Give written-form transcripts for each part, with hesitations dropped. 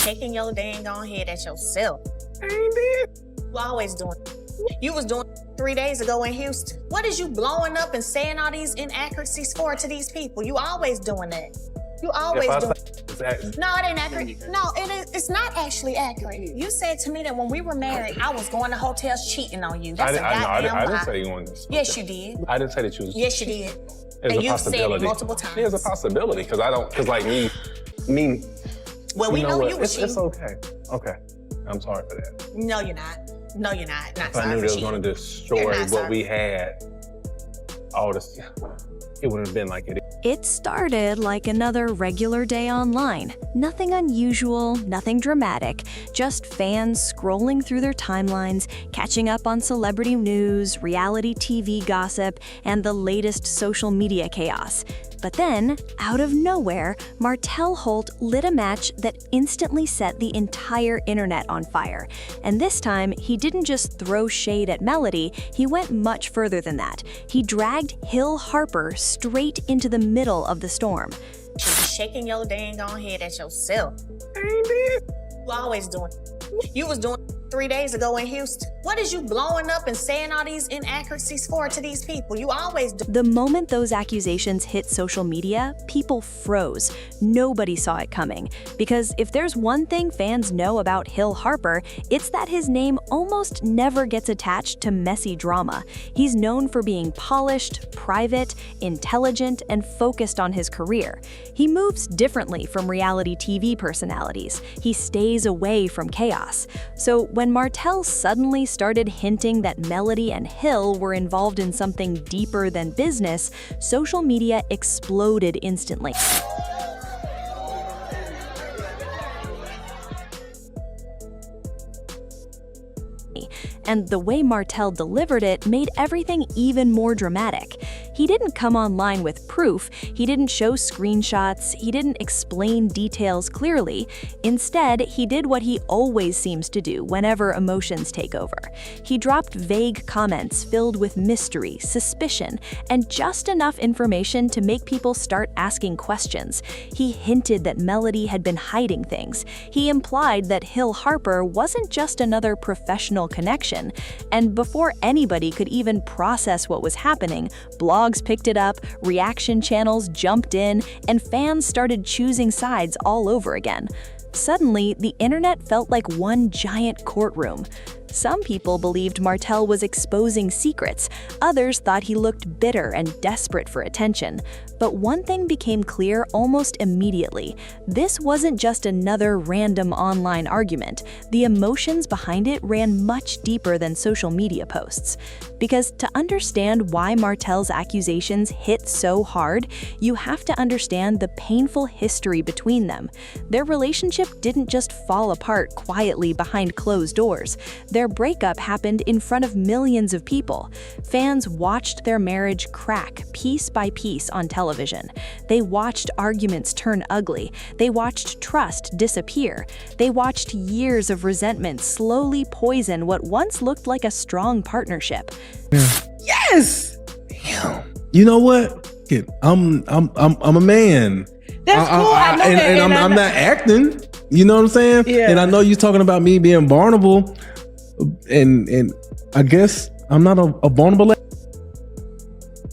shaking your dang on head at yourself. I ain't did. You always doing it. You was doing 3 days ago in Houston. What is you blowing up and saying all these inaccuracies for to these people? You always doing that. You always doing it. No, it ain't accurate. No, it's not actually accurate. You said to me that when we were married, I was going to hotels cheating on you. That's a goddamn lie. I didn't say you wanted to. Yes, you did. I didn't say that you was. Yes, you did. And you said it multiple times. There's a possibility, because like me. Well, we know you was cheating. It's okay. Okay. I'm sorry for that. No, you're not. No, you're not. Not if I knew they was going to destroy what we had, all this, it wouldn't have been like it is. It started like another regular day online. Nothing unusual, nothing dramatic, just fans scrolling through their timelines, catching up on celebrity news, reality TV gossip, and the latest social media chaos. But then, out of nowhere, Martell Holt lit a match that instantly set the entire internet on fire. And this time, he didn't just throw shade at Melody, he went much further than that. He dragged Hill Harper straight into the middle of the storm. You be shaking your dang on head at yourself. I ain't did. You always doing it. You was doing 3 days ago in Houston. What is you blowing up and saying all these inaccuracies for to these people? You always do. The moment those accusations hit social media, people froze. Nobody saw it coming. Because if there's one thing fans know about Hill Harper, it's that his name almost never gets attached to messy drama. He's known for being polished, private, intelligent, and focused on his career. He moves differently from reality TV personalities. He stays away from chaos. So when Martell suddenly started hinting that Melody and Hill were involved in something deeper than business, social media exploded instantly. And the way Martell delivered it made everything even more dramatic. He didn't come online with proof, he didn't show screenshots, he didn't explain details clearly. Instead, he did what he always seems to do whenever emotions take over. He dropped vague comments filled with mystery, suspicion, and just enough information to make people start asking questions. He hinted that Melody had been hiding things. He implied that Hill Harper wasn't just another professional connection. And before anybody could even process what was happening, blogs picked it up, reaction channels jumped in, and fans started choosing sides all over again. Suddenly, the internet felt like one giant courtroom. Some people believed Martell was exposing secrets, others thought he looked bitter and desperate for attention. But one thing became clear almost immediately. This wasn't just another random online argument. The emotions behind it ran much deeper than social media posts. Because to understand why Martell's accusations hit so hard, you have to understand the painful history between them. Their relationship didn't just fall apart quietly behind closed doors. Their breakup happened in front of millions of people. Fans watched their marriage crack piece by piece on television. They watched arguments turn ugly. They watched trust disappear. They watched years of resentment slowly poison what once looked like a strong partnership. Yes! Damn. You know what? I'm a man. That's cool. I'm not acting. You know what I'm saying? Yeah. And I know you're talking about me being vulnerable, and I guess I'm not a vulnerable.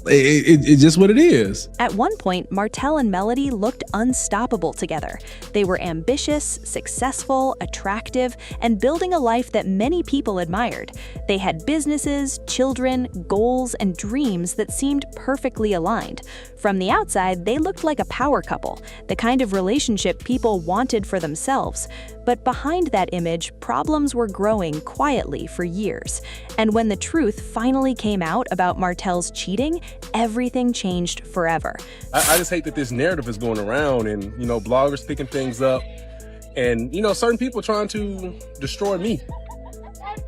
It's just what it is. At one point, Martell and Melody looked unstoppable together. They were ambitious, successful, attractive, and building a life that many people admired. They had businesses, children, goals, and dreams that seemed perfectly aligned. From the outside, they looked like a power couple, the kind of relationship people wanted for themselves. But behind that image, problems were growing quietly for years. And when the truth finally came out about Martell's cheating, everything changed forever. I just hate that this narrative is going around and, bloggers picking things up and, certain people trying to destroy me.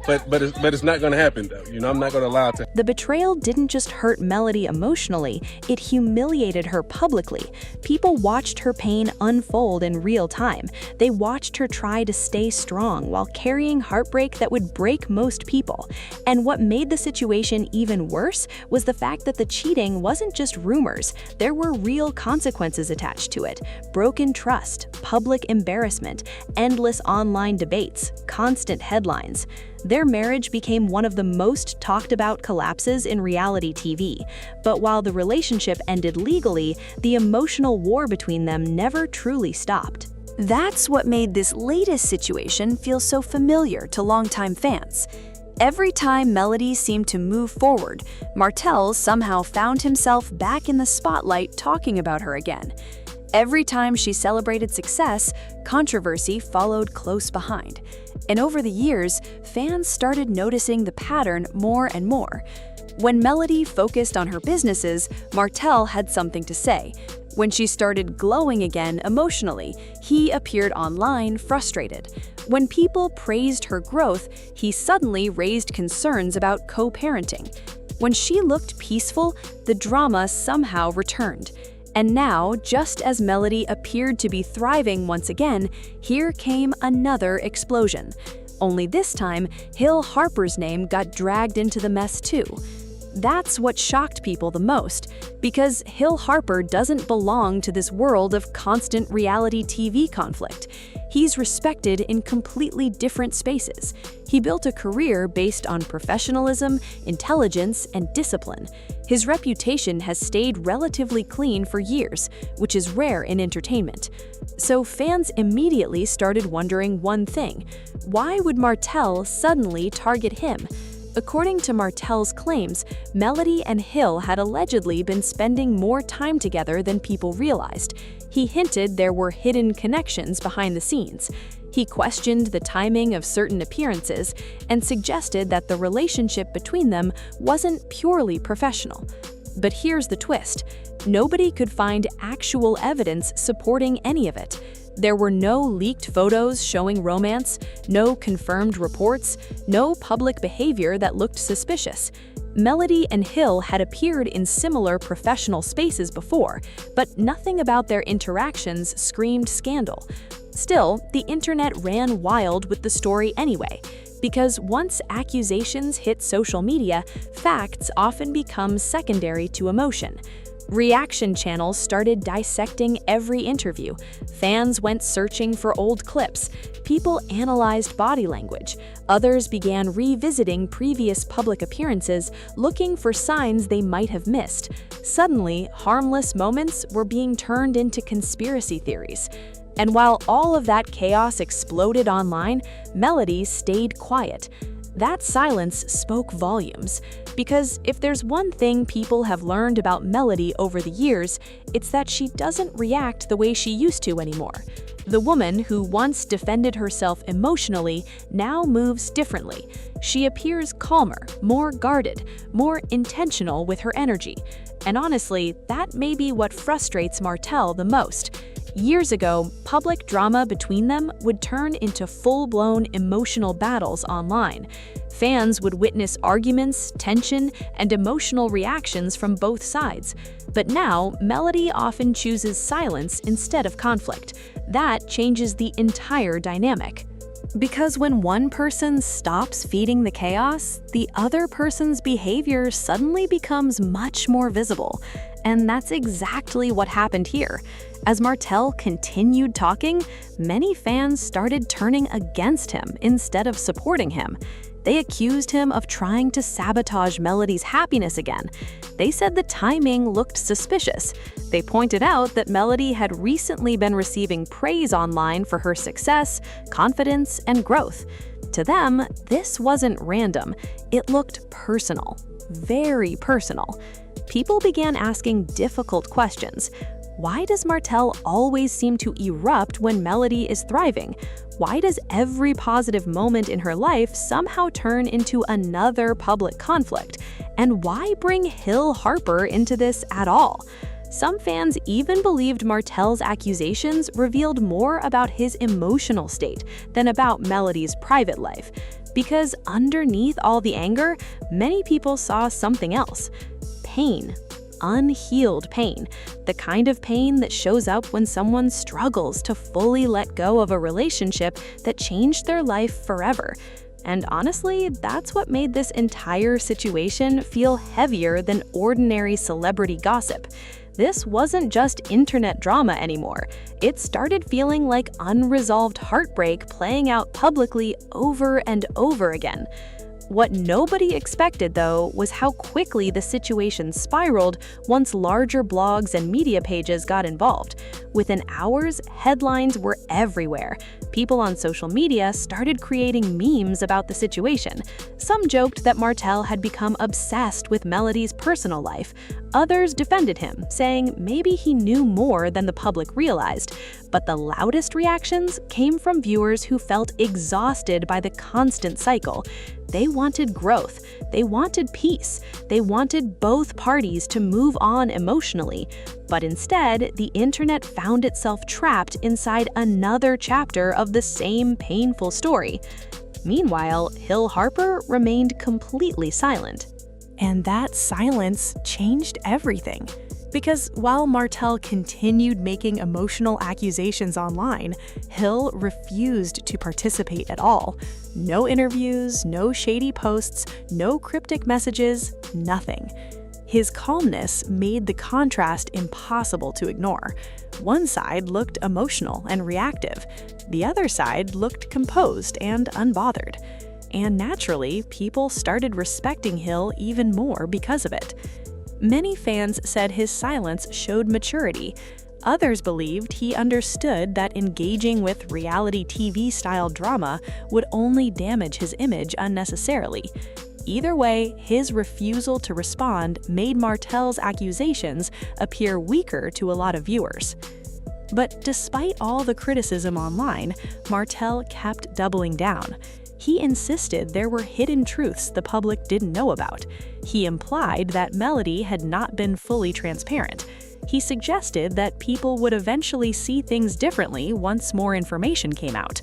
but it's not going to happen though. You know, I'm not going to allow it to. The betrayal didn't just hurt Melody emotionally, it humiliated her publicly. People watched her pain unfold in real time. They watched her try to stay strong while carrying heartbreak that would break most people. And what made the situation even worse was the fact that the cheating wasn't just rumors. There were real consequences attached to it. Broken trust, public embarrassment, endless online debates, constant headlines. Their marriage became one of the most talked about collapses in reality TV. But while the relationship ended legally, the emotional war between them never truly stopped. That's what made this latest situation feel so familiar to longtime fans. Every time Melody seemed to move forward, Martell somehow found himself back in the spotlight talking about her again. Every time she celebrated success, controversy followed close behind. And over the years, fans started noticing the pattern more and more. When Melody focused on her businesses, Martell had something to say. When she started glowing again emotionally, he appeared online frustrated. When people praised her growth, he suddenly raised concerns about co-parenting. When she looked peaceful, the drama somehow returned. And now, just as Melody appeared to be thriving once again, here came another explosion. Only this time, Hill Harper's name got dragged into the mess too. That's what shocked people the most, because Hill Harper doesn't belong to this world of constant reality TV conflict. He's respected in completely different spaces. He built a career based on professionalism, intelligence, and discipline. His reputation has stayed relatively clean for years, which is rare in entertainment. So fans immediately started wondering one thing: why would Martell suddenly target him? According to Martell's claims, Melody and Hill had allegedly been spending more time together than people realized. He hinted there were hidden connections behind the scenes. He questioned the timing of certain appearances and suggested that the relationship between them wasn't purely professional. But here's the twist: nobody could find actual evidence supporting any of it. There were no leaked photos showing romance, no confirmed reports, no public behavior that looked suspicious. Melody and Hill had appeared in similar professional spaces before, but nothing about their interactions screamed scandal. Still, the internet ran wild with the story anyway, because once accusations hit social media, facts often become secondary to emotion. Reaction channels started dissecting every interview. Fans went searching for old clips. People analyzed body language. Others began revisiting previous public appearances, looking for signs they might have missed. Suddenly, harmless moments were being turned into conspiracy theories. And while all of that chaos exploded online, Melody stayed quiet. That silence spoke volumes, because if there's one thing people have learned about Melody over the years, it's that she doesn't react the way she used to anymore. The woman who once defended herself emotionally now moves differently. She appears calmer, more guarded, more intentional with her energy. And honestly, that may be what frustrates Martell the most. Years ago, public drama between them would turn into full-blown emotional battles online. Fans would witness arguments, tension, and emotional reactions from both sides. But now, Melody often chooses silence instead of conflict. That changes the entire dynamic. Because when one person stops feeding the chaos, the other person's behavior suddenly becomes much more visible. And that's exactly what happened here. As Martell continued talking, many fans started turning against him instead of supporting him. They accused him of trying to sabotage Melody's happiness again. They said the timing looked suspicious. They pointed out that Melody had recently been receiving praise online for her success, confidence, and growth. To them, this wasn't random. It looked personal, very personal. People began asking difficult questions. Why does Martell always seem to erupt when Melody is thriving? Why does every positive moment in her life somehow turn into another public conflict? And why bring Hill Harper into this at all? Some fans even believed Martell's accusations revealed more about his emotional state than about Melody's private life. Because underneath all the anger, many people saw something else: pain. Unhealed pain, the kind of pain that shows up when someone struggles to fully let go of a relationship that changed their life forever. And honestly, that's what made this entire situation feel heavier than ordinary celebrity gossip. This wasn't just internet drama anymore. It started feeling like unresolved heartbreak playing out publicly over and over again. What nobody expected, though, was how quickly the situation spiraled once larger blogs and media pages got involved. Within hours, headlines were everywhere. People on social media started creating memes about the situation. Some joked that Martell had become obsessed with Melody's personal life. Others defended him, saying maybe he knew more than the public realized. But the loudest reactions came from viewers who felt exhausted by the constant cycle. They wanted growth, they wanted peace, they wanted both parties to move on emotionally. But instead, the internet found itself trapped inside another chapter of the same painful story. Meanwhile, Hill Harper remained completely silent. And that silence changed everything. Because while Martell continued making emotional accusations online, Hill refused to participate at all. No interviews, no shady posts, no cryptic messages, nothing. His calmness made the contrast impossible to ignore. One side looked emotional and reactive. The other side looked composed and unbothered. And naturally, people started respecting Hill even more because of it. Many fans said his silence showed maturity. Others believed he understood that engaging with reality TV-style drama would only damage his image unnecessarily. Either way, his refusal to respond made Martell's accusations appear weaker to a lot of viewers. But despite all the criticism online, Martell kept doubling down. He insisted there were hidden truths the public didn't know about. He implied that Melody had not been fully transparent. He suggested that people would eventually see things differently once more information came out.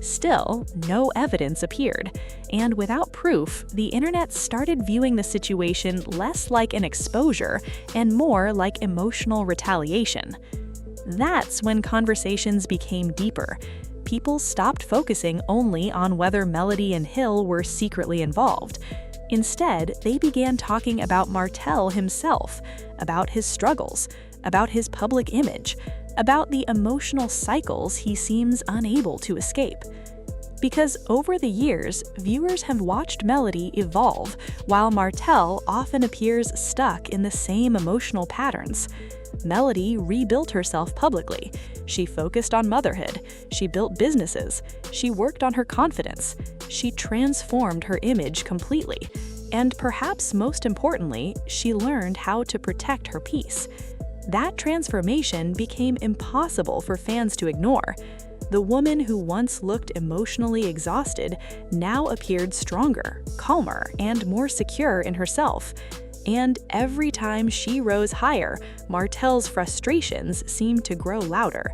Still, no evidence appeared, and without proof, the internet started viewing the situation less like an exposure and more like emotional retaliation. That's when conversations became deeper. People stopped focusing only on whether Melody and Hill were secretly involved. Instead, they began talking about Martell himself, about his struggles, about his public image, about the emotional cycles he seems unable to escape. Because over the years, viewers have watched Melody evolve, while Martell often appears stuck in the same emotional patterns. Melody rebuilt herself publicly. She focused on motherhood. She built businesses. She worked on her confidence. She transformed her image completely. And perhaps most importantly, she learned how to protect her peace. That transformation became impossible for fans to ignore. The woman who once looked emotionally exhausted now appeared stronger, calmer, and more secure in herself. And every time she rose higher, Martell's frustrations seemed to grow louder.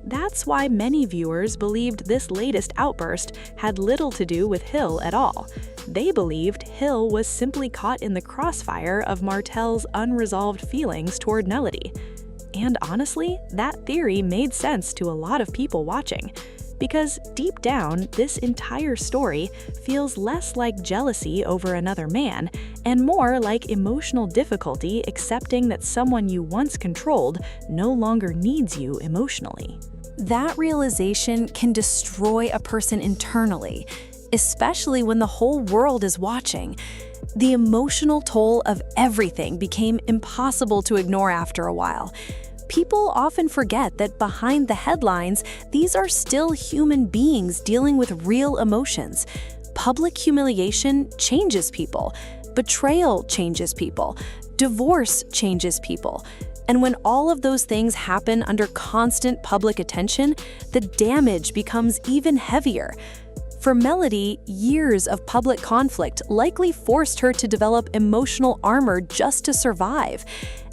That's why many viewers believed this latest outburst had little to do with Hill at all. They believed Hill was simply caught in the crossfire of Martell's unresolved feelings toward Melody. And honestly, that theory made sense to a lot of people watching. Because deep down, this entire story feels less like jealousy over another man and more like emotional difficulty accepting that someone you once controlled no longer needs you emotionally. That realization can destroy a person internally, especially when the whole world is watching. The emotional toll of everything became impossible to ignore after a while. People often forget that behind the headlines, these are still human beings dealing with real emotions. Public humiliation changes people. Betrayal changes people. Divorce changes people. And when all of those things happen under constant public attention, the damage becomes even heavier. For Melody, years of public conflict likely forced her to develop emotional armor just to survive.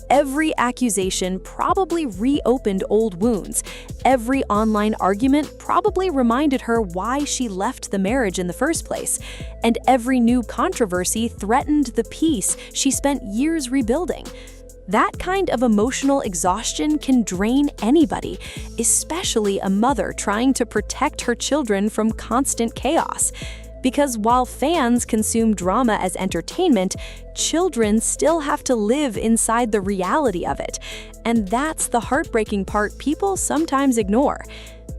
Every accusation probably reopened old wounds. Every online argument probably reminded her why she left the marriage in the first place. And every new controversy threatened the peace she spent years rebuilding. That kind of emotional exhaustion can drain anybody, especially a mother trying to protect her children from constant chaos. Because while fans consume drama as entertainment, children still have to live inside the reality of it. And that's the heartbreaking part people sometimes ignore.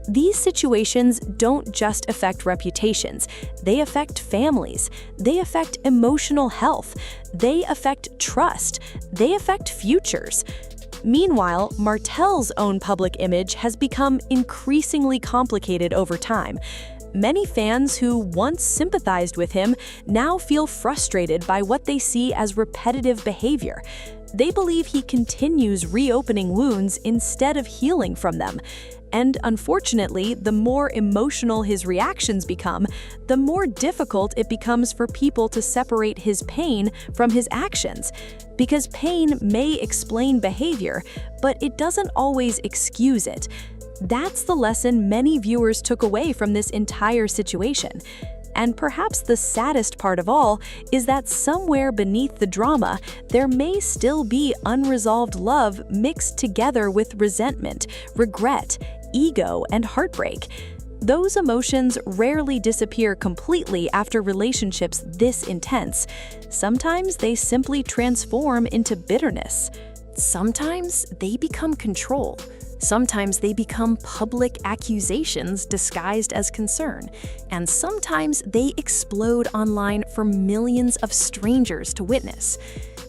These situations don't just affect reputations, they affect families, they affect emotional health, they affect trust, they affect futures. Meanwhile, Martell's own public image has become increasingly complicated over time. Many fans who once sympathized with him now feel frustrated by what they see as repetitive behavior. They believe he continues reopening wounds instead of healing from them. And unfortunately, the more emotional his reactions become, the more difficult it becomes for people to separate his pain from his actions. Because pain may explain behavior, but it doesn't always excuse it. That's the lesson many viewers took away from this entire situation. And perhaps the saddest part of all is that somewhere beneath the drama, there may still be unresolved love mixed together with resentment, regret, ego, and heartbreak. Those emotions rarely disappear completely after relationships this intense. Sometimes they simply transform into bitterness. Sometimes they become control. Sometimes they become public accusations disguised as concern, and sometimes they explode online for millions of strangers to witness.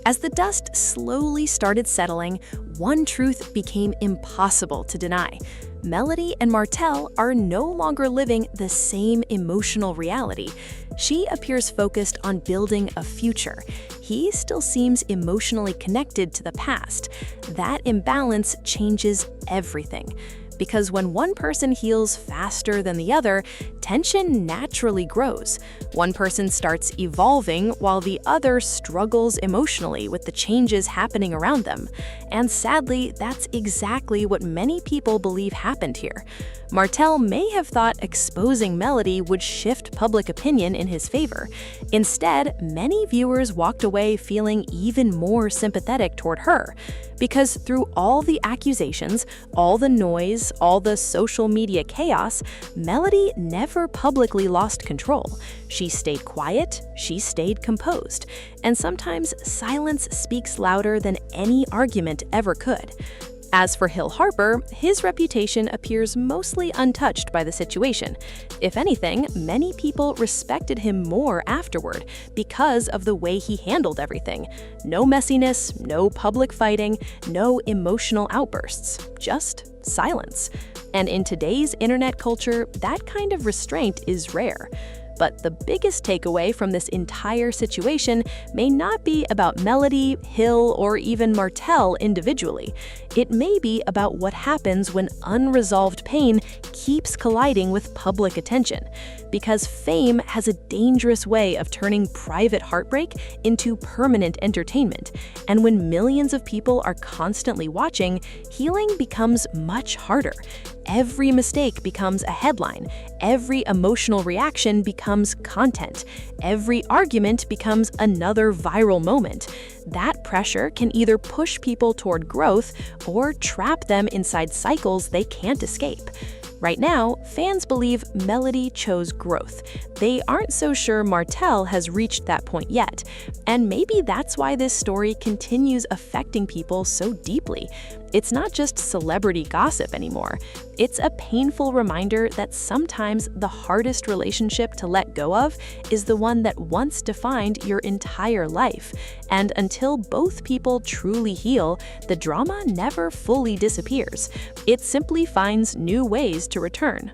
As the dust slowly started settling, one truth became impossible to deny. Melody and Martell are no longer living the same emotional reality. She appears focused on building a future. He still seems emotionally connected to the past. That imbalance changes everything. Because when one person heals faster than the other, tension naturally grows. One person starts evolving while the other struggles emotionally with the changes happening around them. And sadly, that's exactly what many people believe happened here. Martell may have thought exposing Melody would shift public opinion in his favor. Instead, many viewers walked away feeling even more sympathetic toward her. Because through all the accusations, all the noise, all the social media chaos, Melody never publicly lost control. She stayed quiet, she stayed composed, and sometimes silence speaks louder than any argument ever could. As for Hill Harper, his reputation appears mostly untouched by the situation. If anything, many people respected him more afterward because of the way he handled everything. No messiness, no public fighting, no emotional outbursts, just silence. And in today's internet culture, that kind of restraint is rare. But the biggest takeaway from this entire situation may not be about Melody, Hill, or even Martell individually. It may be about what happens when unresolved pain keeps colliding with public attention. Because fame has a dangerous way of turning private heartbreak into permanent entertainment. And when millions of people are constantly watching, healing becomes much harder. Every mistake becomes a headline. Every emotional reaction becomes content. Every argument becomes another viral moment. That pressure can either push people toward growth or trap them inside cycles they can't escape. Right now, fans believe Melody chose growth. They aren't so sure Martell has reached that point yet. And maybe that's why this story continues affecting people so deeply. It's not just celebrity gossip anymore. It's a painful reminder that sometimes the hardest relationship to let go of is the one that once defined your entire life. And until both people truly heal, the drama never fully disappears. It simply finds new ways to return.